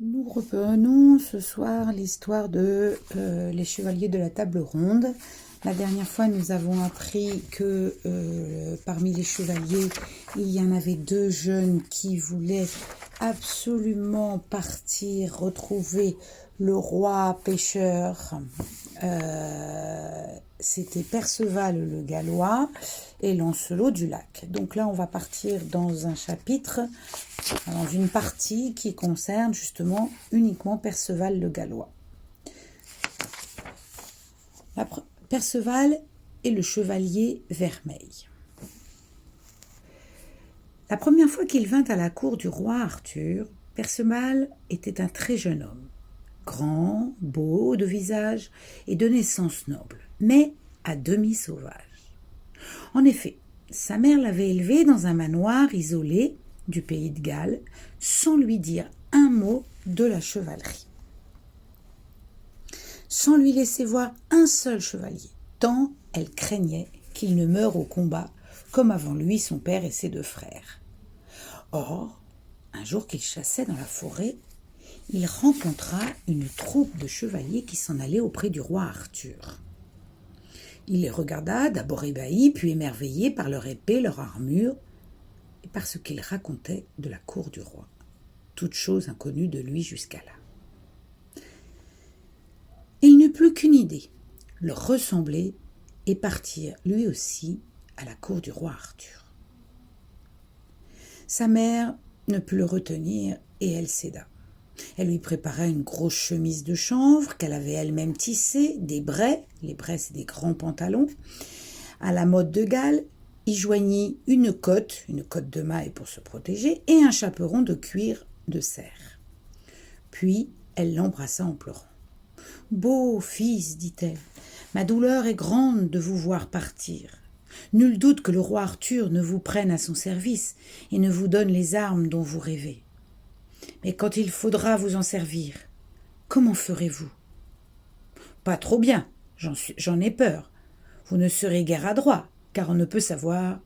Nous reprenons ce soir l'histoire de les chevaliers de la table ronde. La dernière fois, nous avons appris que parmi les chevaliers, il y en avait deux jeunes qui voulaient absolument partir retrouver le roi pêcheur. C'était Perceval le Gallois et Lancelot du Lac. Donc là, on va partir dans un chapitre, dans une partie qui concerne justement uniquement Perceval le Gallois. Perceval et le chevalier Vermeil. La première fois qu'il vint à la cour du roi Arthur, Perceval était un très jeune homme, grand, beau de visage et de naissance noble, mais à demi sauvage. En effet, sa mère l'avait élevé dans un manoir isolé du pays de Galles, sans lui dire un mot de la chevalerie, sans lui laisser voir un seul chevalier, tant elle craignait qu'il ne meure au combat, comme avant lui son père et ses deux frères. Or, un jour qu'il chassait dans la forêt, il rencontra une troupe de chevaliers qui s'en allait auprès du roi Arthur. Il les regarda, d'abord ébahi, puis émerveillé par leur épée, leur armure, et par ce qu'ils racontaient de la cour du roi, toute chose inconnue de lui jusqu'à là. Il n'eut plus qu'une idée, leur ressembler et partir lui aussi à la cour du roi Arthur. Sa mère ne put le retenir et elle céda. Elle lui prépara une grosse chemise de chanvre qu'elle avait elle-même tissée, des braies, les braies c'est des grands pantalons, à la mode de Galles, y joignit une cotte de maille pour se protéger, et un chaperon de cuir de cerf. Puis elle l'embrassa en pleurant. « Beau fils, dit-elle, ma douleur est grande de vous voir partir. Nul doute que le roi Arthur ne vous prenne à son service et ne vous donne les armes dont vous rêvez. Mais quand il faudra vous en servir, comment ferez-vous ? Pas trop bien, j'en ai peur. Vous ne serez guère adroit, car on ne peut savoir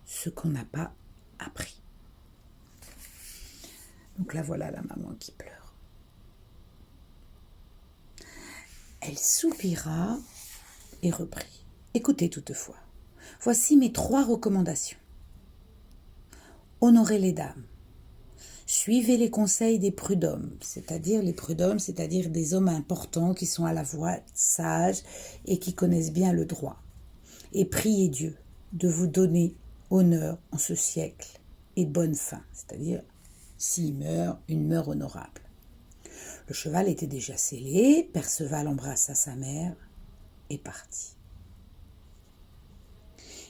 ce qu'on n'a pas appris. » Donc là, voilà la maman qui pleure. Elle soupira et reprit. « Écoutez toutefois, voici mes 3 recommandations. Honorez les dames. Suivez les conseils des prud'hommes, c'est-à-dire des hommes importants qui sont à la fois sages et qui connaissent bien le droit. Et priez Dieu de vous donner honneur en ce siècle et bonne fin, c'est-à-dire s'il meurt, une mort honorable. » Le cheval était déjà scellé, Perceval embrassa sa mère et partit.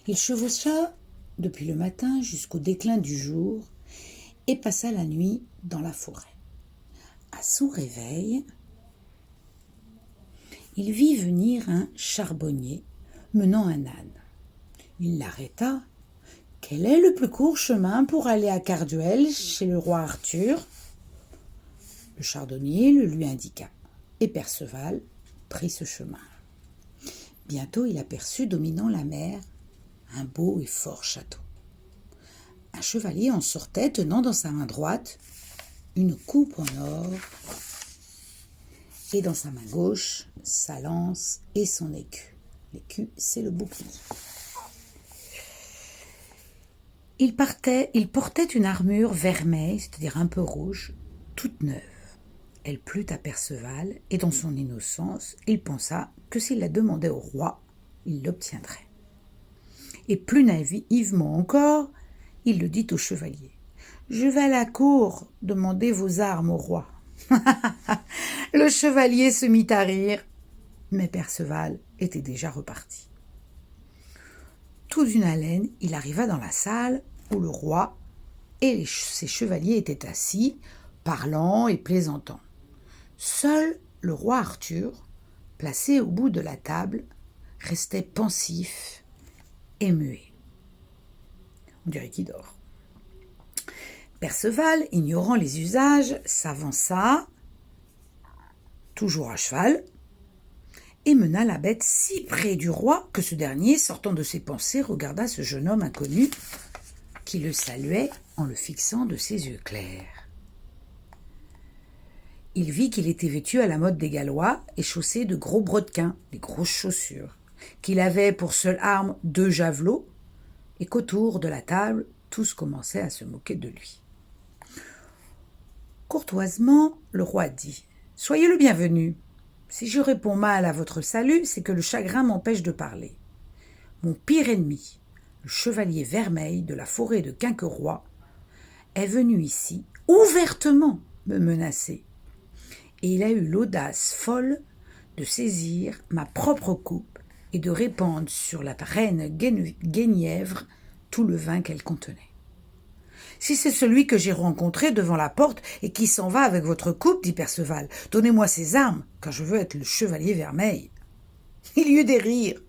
Il chevaucha depuis le matin jusqu'au déclin du jour et passa la nuit dans la forêt. À son réveil, il vit venir un charbonnier menant un âne. Il l'arrêta. « Quel est le plus court chemin pour aller à Carduel chez le roi Arthur ?» Le chardonnier le lui indiqua, et Perceval prit ce chemin. Bientôt il aperçut dominant la mer un beau et fort château. Un chevalier en sortait, tenant dans sa main droite une coupe en or, et dans sa main gauche sa lance et son écu. L'écu, c'est le bouclier. Il portait une armure vermeille, c'est-à-dire un peu rouge, toute neuve. Elle plut à Perceval, et dans son innocence, il pensa que s'il la demandait au roi, il l'obtiendrait. Et plus naïvement encore, il le dit au chevalier. « Je vais à la cour demander vos armes au roi. » Le chevalier se mit à rire, mais Perceval était déjà reparti. Tout d'une haleine, il arriva dans la salle où le roi et ses chevaliers étaient assis, parlant et plaisantant. Seul le roi Arthur, placé au bout de la table, restait pensif et muet. On dirait qu'il dort. Perceval, ignorant les usages, s'avança, toujours à cheval, et mena la bête si près du roi que ce dernier, sortant de ses pensées, regarda ce jeune homme inconnu qui le saluait en le fixant de ses yeux clairs. Il vit qu'il était vêtu à la mode des Gallois et chaussé de gros brodequins, des grosses chaussures, qu'il avait pour seule arme 2 javelots, et qu'autour de la table, tous commençaient à se moquer de lui. Courtoisement, le roi dit « Soyez le bienvenu. Si je réponds mal à votre salut, c'est que le chagrin m'empêche de parler. Mon pire ennemi, le chevalier Vermeil de la forêt de Quincampoix, est venu ici, ouvertement, me menacer. Et il a eu l'audace folle de saisir ma propre coupe et de répandre sur la reine Guenièvre tout le vin qu'elle contenait. Si c'est celui que j'ai rencontré devant la porte et qui s'en va avec votre coupe, dit Perceval, donnez-moi ses armes, car je veux être le chevalier Vermeil. Il y eut des rires,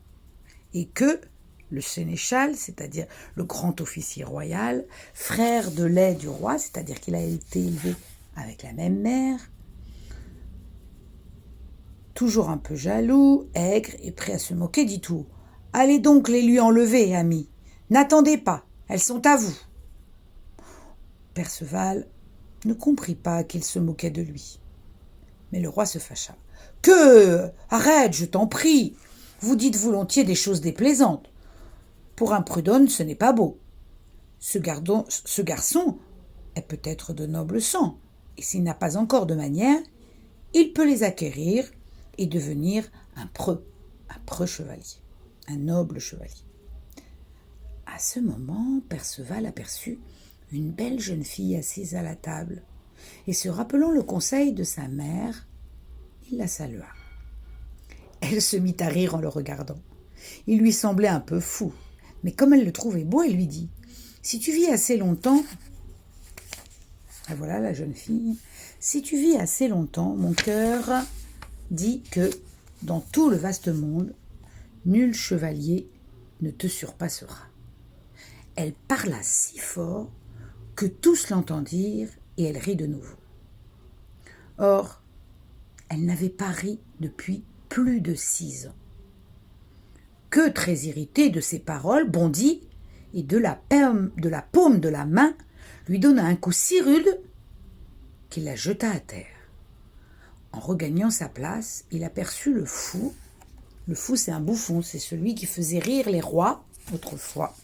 et que le sénéchal, c'est-à-dire le grand officier royal, frère de lait du roi, c'est-à-dire qu'il a été élevé avec la même mère, toujours un peu jaloux, aigre et prêt à se moquer, dit tout « Allez donc les lui enlever, amis. N'attendez pas, elles sont à vous. » Perceval ne comprit pas qu'il se moquait de lui. Mais le roi se fâcha. « Que ? Arrête, je t'en prie. Vous dites volontiers des choses déplaisantes. Pour un Prud'homme, ce n'est pas beau. Ce garçon est peut-être de noble sang, et s'il n'a pas encore de manières, il peut les acquérir et devenir un preux chevalier, un noble chevalier. » À ce moment, Perceval aperçut une belle jeune fille assise à la table, et se rappelant le conseil de sa mère, il la salua. Elle se mit à rire en le regardant. Il lui semblait un peu fou, mais comme elle le trouvait beau, elle lui dit « Si tu vis assez longtemps... » Ah voilà la jeune fille. « Si tu vis assez longtemps, mon cœur dit que, dans tout le vaste monde, nul chevalier ne te surpassera. » Elle parla si fort que tous l'entendirent et elle rit de nouveau. Or, elle n'avait pas ri depuis plus de 6 ans. Que, très irrité de ces paroles, bondit et de la paume de la main lui donna un coup si rude qu'il la jeta à terre. En regagnant sa place, il aperçut le fou. Le fou, c'est un bouffon, c'est celui qui faisait rire les rois autrefois.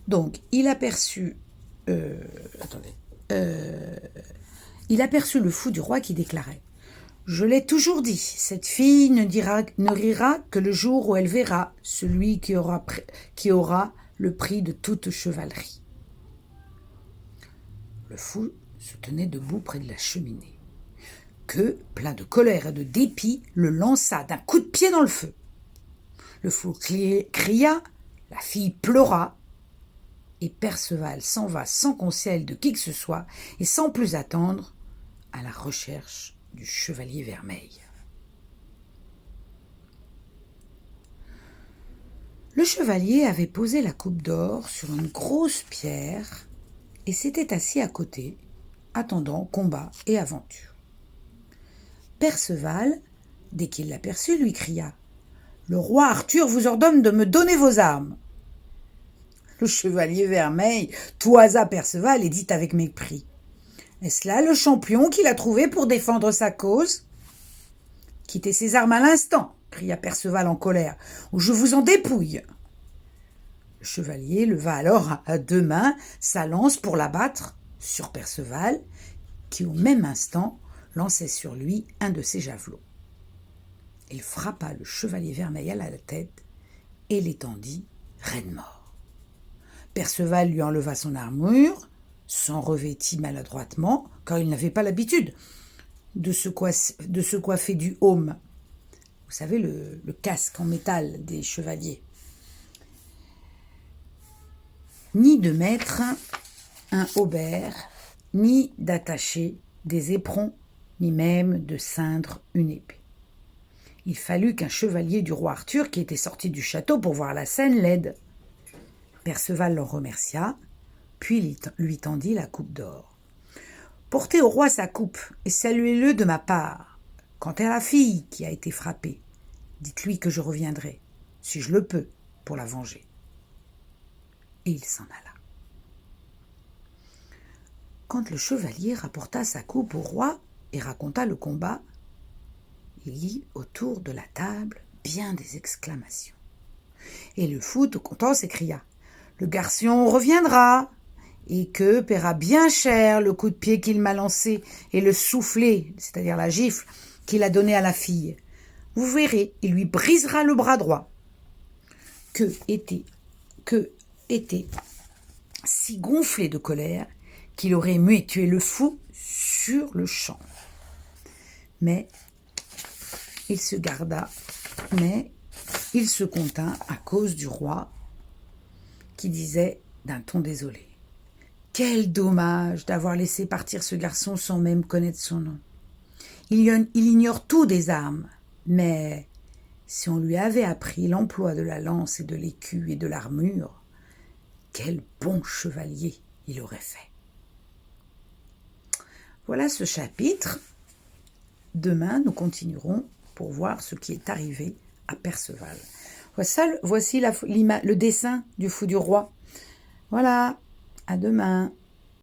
Donc, il aperçut le fou du roi qui déclarait « Je l'ai toujours dit, cette fille ne rira que le jour où elle verra celui qui aura le prix de toute chevalerie. » Le fou se tenait debout près de la cheminée, que, plein de colère et de dépit, le lança d'un coup de pied dans le feu. Le fou cria, la fille pleura, et Perceval s'en va sans conseil de qui que ce soit et sans plus attendre à la recherche du chevalier Vermeil. Le chevalier avait posé la coupe d'or sur une grosse pierre et s'était assis à côté, attendant combat et aventure. Perceval, dès qu'il l'aperçut, lui cria « Le roi Arthur vous ordonne de me donner vos armes !» Le chevalier Vermeil toisa Perceval et dit avec mépris « Est-ce là le champion qu'il a trouvé pour défendre sa cause ?»« Quittez ses armes à l'instant !» cria Perceval en colère, « ou je vous en dépouille !» Le chevalier leva alors à 2 mains sa lance pour l'abattre sur Perceval, qui au même instant lançait sur lui un de ses javelots. Il frappa le chevalier Vermeil à la tête et l'étendit raide mort. Perceval lui enleva son armure, s'en revêtit maladroitement, car il n'avait pas l'habitude de se coiffer du aume. Vous savez, le casque en métal des chevaliers. Ni de mettre un haubert, ni d'attacher des éperons, ni même de ceindre une épée. Il fallut qu'un chevalier du roi Arthur, qui était sorti du château pour voir la scène, l'aide. Perceval l'en remercia, puis lui tendit la coupe d'or. « Portez au roi sa coupe et saluez-le de ma part. Quant à la fille qui a été frappée, dites-lui que je reviendrai, si je le peux, pour la venger. » Et il s'en alla. Quand le chevalier rapporta sa coupe au roi et raconta le combat, il y eut autour de la table bien des exclamations. Et le fou, tout content, s'écria « Le garçon reviendra et que paiera bien cher le coup de pied qu'il m'a lancé et le soufflet, c'est-à-dire la gifle, qu'il a donné à la fille. Vous verrez, il lui brisera le bras droit. » Que était si gonflé de colère qu'il aurait aimé tuer le fou sur le champ. Mais il se contint à cause du roi qui disait d'un ton désolé « Quel dommage d'avoir laissé partir ce garçon sans même connaître son nom. Il ignore tout des armes, mais si on lui avait appris l'emploi de la lance et de l'écu et de l'armure, quel bon chevalier il aurait fait. » Voilà ce chapitre. Demain, nous continuerons pour voir ce qui est arrivé à Perceval. Voici le dessin du fou du roi. Voilà, à demain.